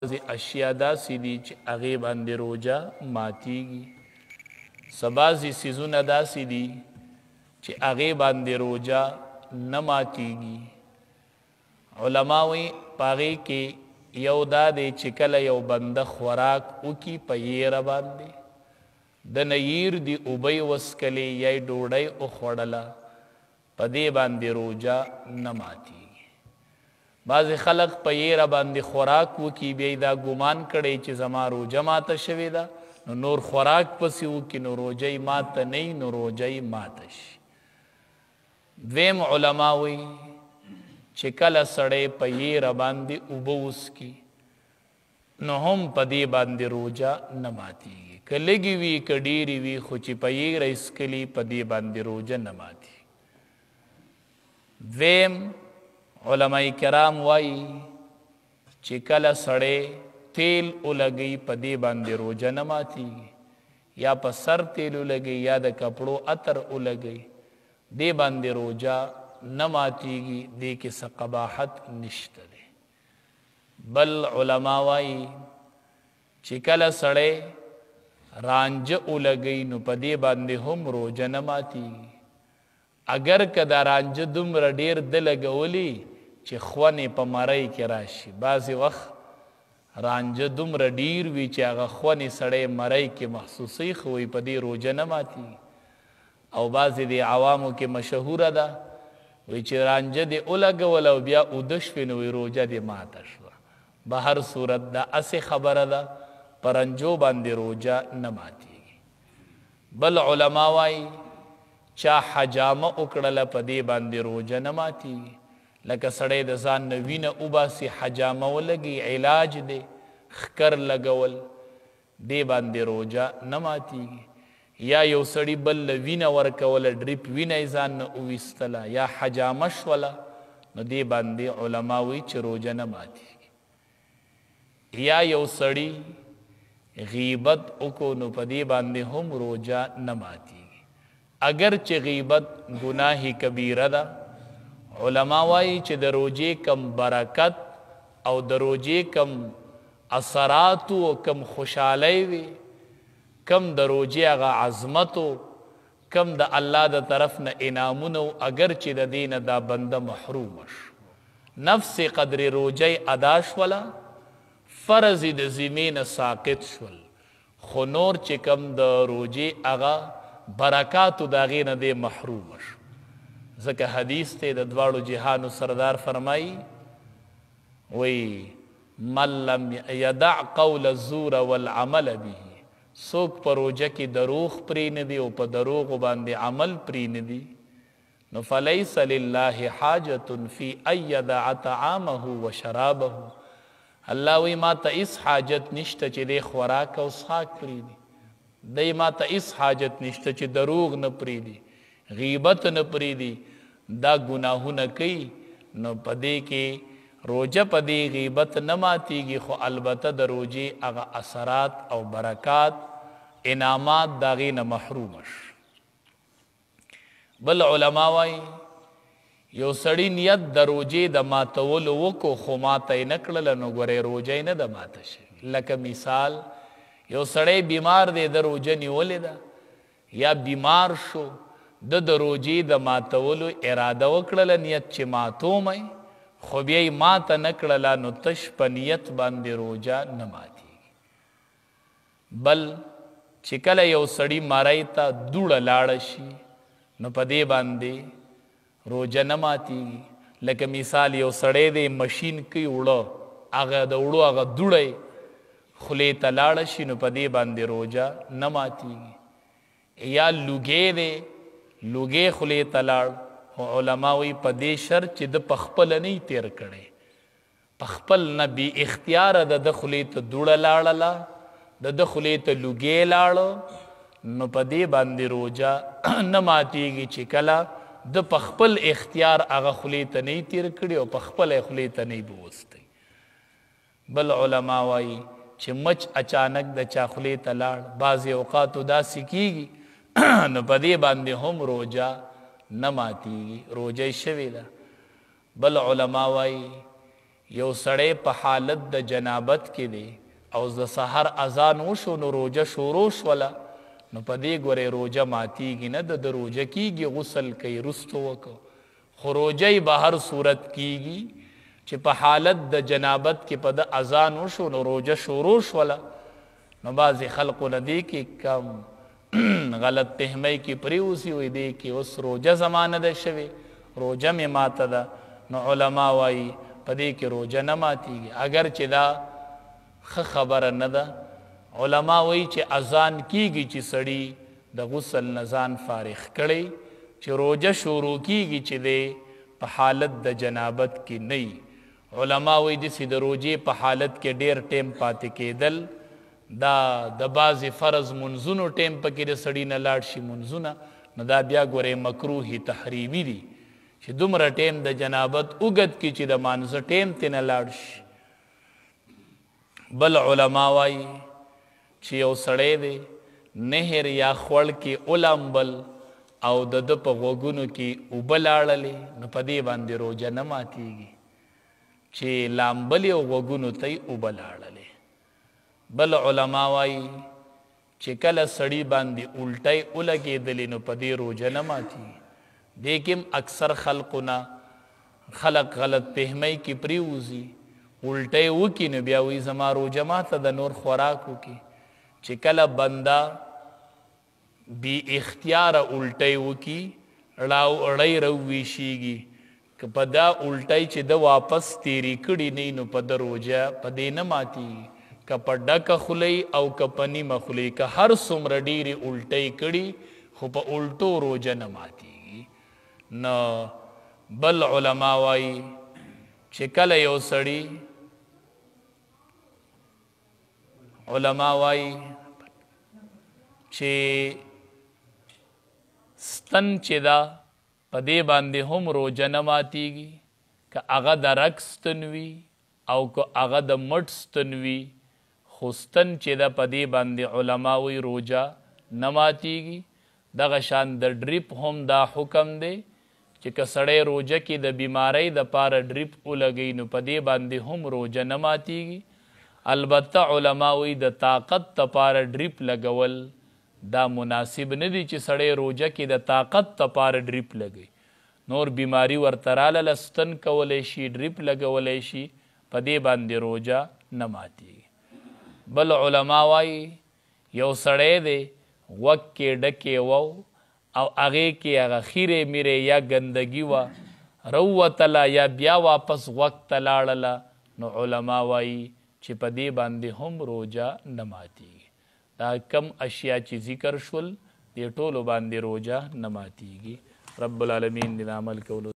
بعضې اشیا داسې دي چې هغې باندې روژه ماتیږي، څه بعضې څیزونه داسې دي چې هغې باندې روژه نه ماتیږي. علما وایي په هغې کې یو دا دی چې کله یو بنده خوراک وکړي په یېره باندې، دنه ییر دي اوبه یې وڅښلې یا یې ډوډۍ وخوړله، په دې باندې روژه نه ماتیږي. بعضې خلق په یېره باندې خوراک وکړي، بیا دا ګمان کړی چې زما روژه ماته شوې ده، نو نور خوراک پسې وکړي نو روژه یې ماته نه وي، نو روژه یې ماته شي. دویم علما وایي چې کله سړی په یېره باندې اوبه وڅښي نو هم په دې باندې روژه نه ماتیږي، که لږې وي که ډېرې وي، خو چې په یېره یې څښلي په دې باندې روژه نه ماتیږي. دویم علماء کرام وایي چې کله سړی تیل ولګوي په دې باندې روژه نه ماتیږي، یا په سر تیل ولګوي یا د کپړو عطر ولګوي، دې باندې روژه نه ماتیږي، دې کې څه قباحت نشته دی. بل علما وایي چې کله سړی رانجه ولګوي نو په دې باندې هم روژه نه ماتیږي، اگر که دا رانجه دومره ډېر ده لګولی چې خوند یې په مرۍ کې راشي. بعضې وخت رانجه دومره ډېر وي چې هغه خوند یې سړی مرۍ کې محسوسوي، خو وایي په دې روژه نه ماتیږي. او بعضې د عوامو کې مشهوره ده، وایي چې رانجه دې ولګول او بیا اوده شوې نو وایي روژه دې ماته شوه. به هر صورت دا اسې خبره ده، په رنجو باندې روژه نه ماتیږي. بل علما وایي چا حجامه وکړله په دې باندې روژه نه ماتیږي، لکه سړی د ځان نه وینه وباسي، حجامه ولګي، علاج دی، ښکر لګول، دې باندې روژه نه ماتیږي. یا یو سړي بل له وینه ورکوله، ډریپ وینه یې ځان نه وویستله، یا حجامه شوله، نو دې باندې علما وایي چې روژه نه ماتیږي. یا یو سړي غیبت وکړو نو په دې باندې هم روژه نه ماتیږي، اگر چې غیبت ګناه کبیره ده. علما وایي چې د روژې کم برکت او د روژې کم اثرات او کم خوشحالی وي، کم د روژې هغه عظمت او کم د الله د طرف نه انعامونه، اگر چې د دې نه دا بنده محروم شو، نفس قدر روژه ادا شوله، فرض د ذمې نه ساقط شول، خو نور چې کم د روژې هغه برکاتو د هغې نه دی محروم شو. ځکه حدیث ته د دواړو جهانو سردار فرمایي، وی من لم یدع قول الزور والعمل به، څوک په روژه کې دروغ پرېنږدي او په دروغو باندې عمل پرېنږدي، نو فلیس لله حاجة فی ان یدع طعامه وشرابه، الله وی ما ته هېڅ حاجت نشته چې دی خوراک او څښاک پرېږدي، دی ما ته هېڅ حاجت نشته چې دروغ نه پرېږدي، غیبت نه پرېږدي، دا ګناهونه کوي، نو په دې کې روژه په دې غیبت نه ماتیږي، خو البته د روژې هغه اثرات او برکات انعامات د هغې نه محروم شي. بل علما وایي یو سړي نیت د روژې د ماتولو وکړو خو ماته یې نه کړله، نو ګورئ روژه یې نه ده ماته شوې. لکه مثال یو سړی بیمار دی، د روژه نیولې ده، یا بیمار شو، د روژې د ماتولو اراده وکړله، نیت چې ماتومی، خو بیا یې ماته نه کړله، نو تش په نیت باندې روژه نه ماتیږي. بل چې کله یو سړي مرۍ ته دوړه لاړه شي نو په دې باندې روژه نه ماتیږي. لکه مثال یو سړی دی مشین کوي اوړه، هغه د اوړو هغه دوړه یې خولې ته لاړه شي نو په دې باندې روژه نه ماتیږي. یا لوګی دی، لوګی خولې ته لاړ، خو علما وایي په دې شرط چې د پخپله نه یې تیر کړی، پخپل نه بې اختیاره د ده خولې ته دوړه لاړله، د ده خولې ته لوګی لاړه، نو په دې باندې روژه نه ماتیږي چې کله د پخپل اختیار هغه خولې ته نه یې تیر کړي او پخپله یې خولې ته نه یې بوستی. بل علما وایي چې مچ اچانک د چا خولې ته لاړ، بعضې اوقاتو داسې کیږي، نو په دې باندې هم روژه نه ماتیږي، روژه یې شوې ده. بل علما وایي یو سړی په حالت د جنابت کې دی او د سحر اذان وشو نو روجه شروع شوله نو په دې ګورې روجه ماتیږي نه د روجه کیږي غسل کوي رستو وکړو خو روجه به هر صورت کیږي چې په حالت د جنابت کې په د اذان وشو نو روجه شروع شوله نو بعضې خلقو نه دی کې کم غلط فهمۍ کې پرېوځي وایي دی کې اوس روجه زما نه ده شوې روجه مې ماته ده نو علما وایي په دې کې روجه نه ماتیږي اگر چې دا ښه خبره نه ده علما وایي چې اذان کیږي چې سړي د غسل نه ځان فارغ کړی چې روجه شروع کیږي چې دی په حالت د جنابت کې نه علما وایي داسې د روجې په حالت کې ډېر ټیم پاتې کېدل دا د بعضې فرض منځونو ټیم پکې د سړي نه لاړ شي منځونه نو دا بیا ګورې مکروهي تحریمي دي چې دومره ټیم د جنابت اوږد کړي چې د مانځه ټیم ترې نه لاړ شي بل علما وایي چې یو سړی دی نهر یا خوړ کې ولامبل او د ده په غوږونو کې اوبه لاړلې نو په دې باندې روجه نه ماتیږي چې لامبلې او غوږونو ته یې اوبه لاړلې بل علما وایي چې کله سړي باندې الټۍ ولګېدلې نو په دې روجه نه ماتیږي دې کې اکثر خلقونه خلق غلط فهمۍ کې پرېوځي الټۍ وکړي نو بیا وایي زما روجه ماته د نور خوراک وکړي چې کله بنده بی اختیاره الټۍ وکړي اړۍ راوویشېږي که په دا الټۍ چې ده واپس تیرې کړي نه نو په ده روجه په دې نه ماتیږي که په ډکه خولۍ او که په نیمه خولۍ که هر څومره ډېرې الټۍ کړي خو په الټو روجه نه ماتیږي نو بل علما وایي چې کله یو سړي علما وایي چې ستن چې ده په دې باندې هم روجه نه ماتیږي که هغه د رګ ستن وي او که هغه د مټ ستن وي خو ستن چې ده په دې باندې علما وایي روجه نه ماتیږي دغه شان د ډریپ هم دا حکم دی چې که سړی روجه کې د بیمارۍ دپاره ډریپ ولګوي نو په دې باندې هم روجه نه ماتیږي البته علما وایي د طاقت دپاره ډریپ لګول دا مناسب نه دی چې سړی روجه کې د طاقت دپاره ډریپ لګوي نور بیماری ورته راله ستن کولی شي ډریپ لګولی شي په دې باندې روجه نه ماتیږي بل علما وایي یو سړی دی غوږ کې ډکې وو او هغې کې هغه خیرې میرې یا ګندګي وه راووتله یا بیا واپس غوږ ته لاړله نو علما وایي چې په دې باندې هم روجه نه ماتیږي دا کم اشیا چې ذکر شول دې ټولو باندې روجه نه ماتیږي رب العالمین دې عمل کولو